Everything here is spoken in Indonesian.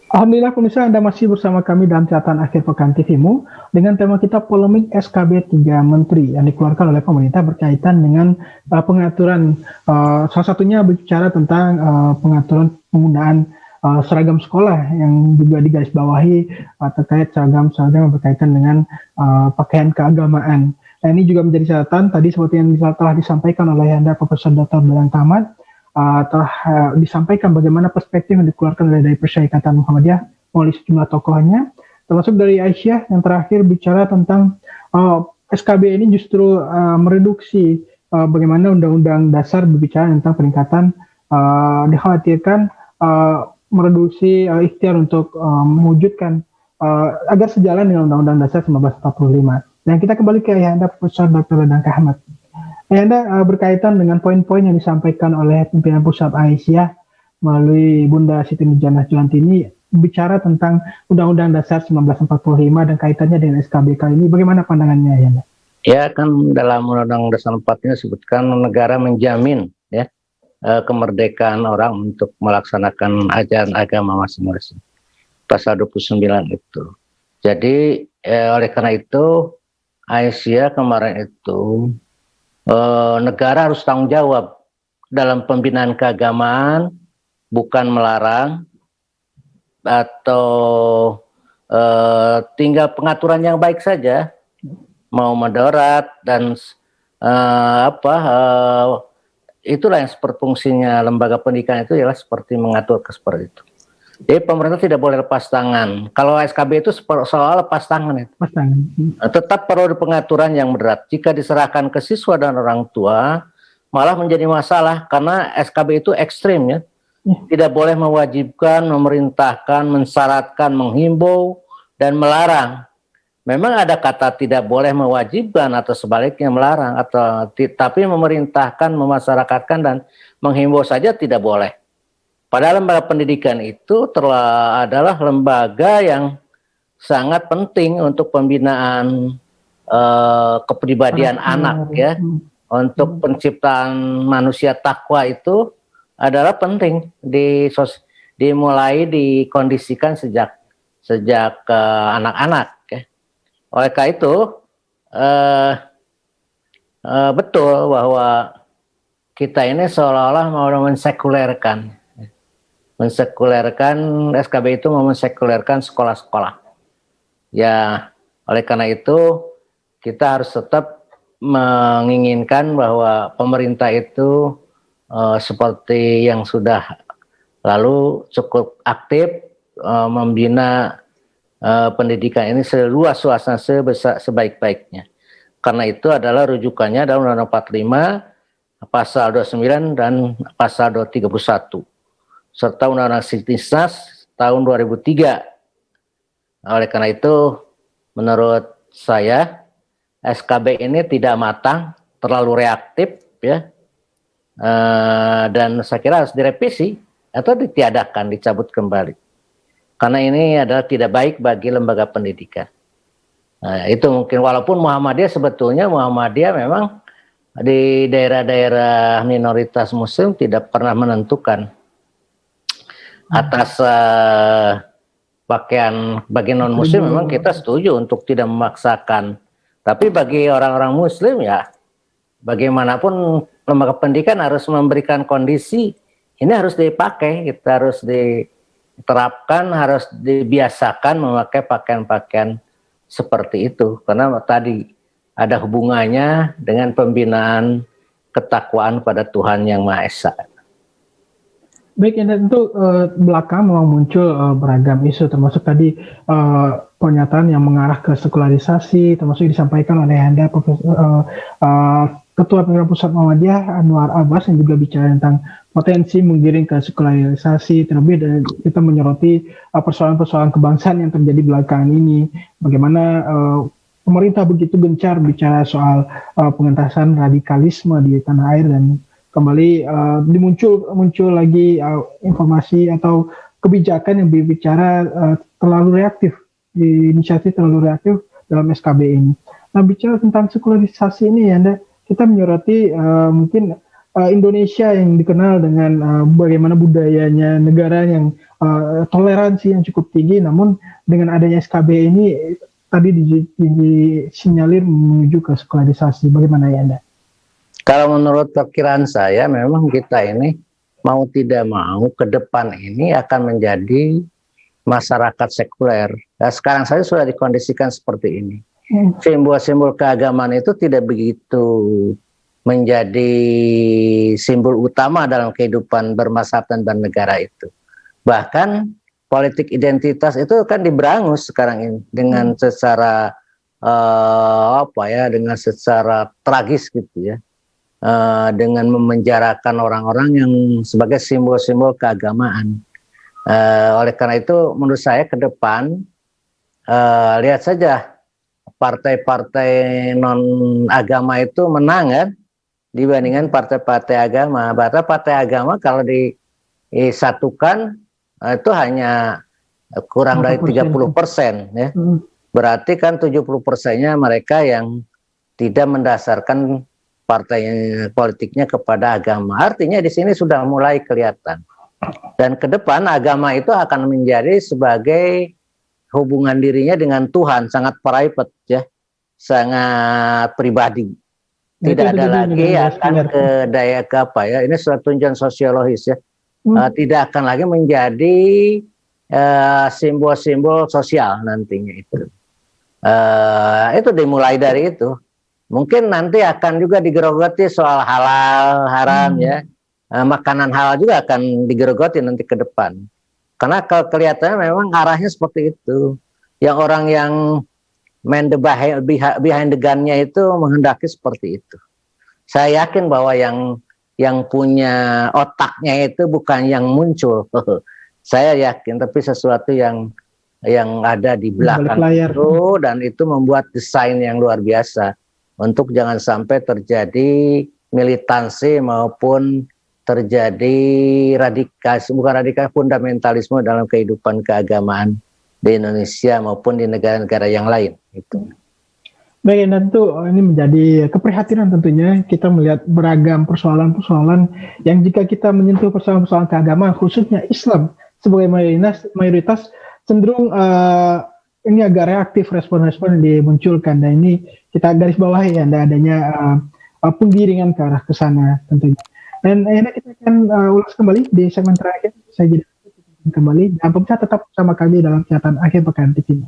Alhamdulillah pemirsa Anda masih bersama kami dalam catatan akhir pekan TV-mu dengan tema kita polemik SKB 3 Menteri yang dikeluarkan oleh pemerintah berkaitan dengan pengaturan salah satunya bicara tentang pengaturan penggunaan seragam sekolah yang juga digarisbawahi terkait seragam-seragam yang berkaitan dengan pakaian keagamaan. Nah, ini juga menjadi catatan tadi seperti yang telah disampaikan oleh Anda Profesor Dr. Dalang Ahmad telah disampaikan bagaimana perspektif yang dikeluarkan dari Persyarikatan Muhammadiyah melalui sejumlah tokohnya, termasuk dari Aisyah yang terakhir bicara tentang SKB ini justru mereduksi bagaimana Undang-Undang Dasar berbicara tentang peningkatan dikhawatirkan mereduksi ikhtiar untuk mewujudkan agar sejalan dengan Undang-Undang Dasar 1945. Dan kita kembali ke Anda Profesor Dr. Dalang Ahmad. Anda berkaitan dengan poin-poin yang disampaikan oleh pimpinan pusat Aisyah melalui Bunda Siti Nurjanah Juanti ini bicara tentang Undang-Undang Dasar 1945 dan kaitannya dengan SKBK ini. Bagaimana pandangannya, Anda? Ya, kan dalam Undang-Undang Dasar 4 ini disebutkan negara menjamin ya kemerdekaan orang untuk melaksanakan ajaran agama masing-masing. Pasal 29 itu. Jadi oleh karena itu Aisyah kemarin itu negara harus tanggung jawab dalam pembinaan keagamaan, bukan melarang atau tinggal pengaturan yang baik saja, mau moderat dan itulah yang seperti fungsinya lembaga pendidikan itu ialah seperti mengatur seperti itu. Jadi pemerintah tidak boleh lepas tangan. Kalau SKB itu seolah lepas tangan itu. Lepas tangan. Tetap perlu pengaturan yang berat. Jika diserahkan ke siswa dan orang tua, malah menjadi masalah karena SKB itu ekstrim ya. Tidak boleh mewajibkan, memerintahkan, mensyaratkan, menghimbau, dan melarang. Memang ada kata tidak boleh mewajibkan atau sebaliknya melarang, tapi memerintahkan, memasyarakatkan, dan menghimbau saja tidak boleh. Padahal lembaga pendidikan itu adalah lembaga yang sangat penting untuk pembinaan kepribadian anak ya. Untuk penciptaan manusia takwa itu adalah penting dimulai dikondisikan sejak anak-anak ya. Oleh karena itu betul bahwa kita ini seolah-olah mau mensekulerkan SKB itu, mau mensekulerkan sekolah-sekolah. Ya, oleh karena itu kita harus tetap menginginkan bahwa pemerintah itu seperti yang sudah lalu cukup aktif membina pendidikan ini seluas-luasnya, sebaik-baiknya. Karena itu adalah rujukannya dalam Undang-Undang 45, Pasal 29 dan Pasal 231. Serta Undang-Undang Sitisnas tahun 2003. Oleh karena itu, menurut saya, SKB ini tidak matang, terlalu reaktif, ya, dan saya kira harus direvisi atau ditiadakan, dicabut kembali. Karena ini adalah tidak baik bagi lembaga pendidikan. Nah, itu mungkin walaupun Muhammadiyah memang di daerah-daerah minoritas Muslim tidak pernah menentukan atas pakaian bagi non muslim. Memang kita setuju untuk tidak memaksakan, tapi bagi orang-orang muslim ya bagaimanapun lembaga pendidikan harus memberikan kondisi ini, harus dipakai, kita harus diterapkan, harus dibiasakan memakai pakaian-pakaian seperti itu, karena tadi ada hubungannya dengan pembinaan ketakwaan pada Tuhan Yang Maha Esa. Baik, dan tentu belakang memang muncul beragam isu, termasuk tadi pernyataan yang mengarah ke sekularisasi, termasuk disampaikan oleh Anda Ketua Pimpinan Pusat Muhammadiyah Anwar Abbas yang juga bicara tentang potensi menggiring ke sekularisasi, terlebih dan kita menyoroti persoalan-persoalan kebangsaan yang terjadi belakangan ini, bagaimana pemerintah begitu gencar bicara soal pengentasan radikalisme di tanah air, dan kembali muncul lagi informasi atau kebijakan yang berbicara terlalu reaktif, inisiatif terlalu reaktif dalam SKB ini. Nah, bicara tentang sekularisasi ini, Anda, kita menyoroti mungkin Indonesia yang dikenal dengan bagaimana budayanya negara yang toleransi yang cukup tinggi, namun dengan adanya SKB ini tadi disinyalir menuju ke sekularisasi. Bagaimana ya Anda? Kalau menurut perkiraan saya, memang kita ini mau tidak mau ke depan ini akan menjadi masyarakat sekuler. Nah, sekarang saya sudah dikondisikan seperti ini. Simbol-simbol keagamaan itu tidak begitu menjadi simbol utama dalam kehidupan bermasyarakat dan bernegara itu. Bahkan politik identitas itu kan diberangus sekarang ini dengan secara dengan secara tragis gitu ya, dengan memenjarakan orang-orang yang sebagai simbol-simbol keagamaan. Oleh karena itu menurut saya ke depan lihat saja partai-partai non agama itu menang kan dibandingkan partai-partai agama. Bahkan partai agama kalau disatukan itu hanya kurang dari 30% ya. Berarti kan 70%-nya mereka yang tidak mendasarkan partai politiknya kepada agama. Artinya di sini sudah mulai kelihatan. Dan ke depan agama itu akan menjadi sebagai hubungan dirinya dengan Tuhan, sangat private ya, sangat pribadi. Tidak ada lagi akan ke daya ke apa ya, ini suatu tunjukan sosiologis ya. Tidak akan lagi menjadi simbol-simbol sosial nantinya itu. Itu dimulai dari itu. Mungkin nanti akan juga digerogoti soal halal, haram ya. Makanan halal juga akan digerogoti nanti ke depan. Karena kalau kelihatannya memang arahnya seperti itu. Yang orang yang main the behind the gun-nya itu menghendaki seperti itu. Saya yakin bahwa yang punya otaknya itu bukan yang muncul. Saya yakin, tapi sesuatu yang ada di belakang itu, dan itu membuat desain yang luar biasa untuk jangan sampai terjadi militansi maupun terjadi fundamentalisme dalam kehidupan keagamaan di Indonesia maupun di negara-negara yang lain. Itu. Baik, tentu ini menjadi keprihatinan tentunya kita melihat beragam persoalan-persoalan yang jika kita menyentuh persoalan-persoalan keagamaan khususnya Islam sebagai mayoritas cenderung ini agak reaktif respon-respon yang dimunculkan, dan ini kita garis bawahi ya adanya penggiringan ke arah ke sana tentunya. Dan akhirnya kita akan ulas kembali di segmen terakhir. Saya jadi kembali dan pemirsa tetap bersama kami dalam catatan akhir pekan TV.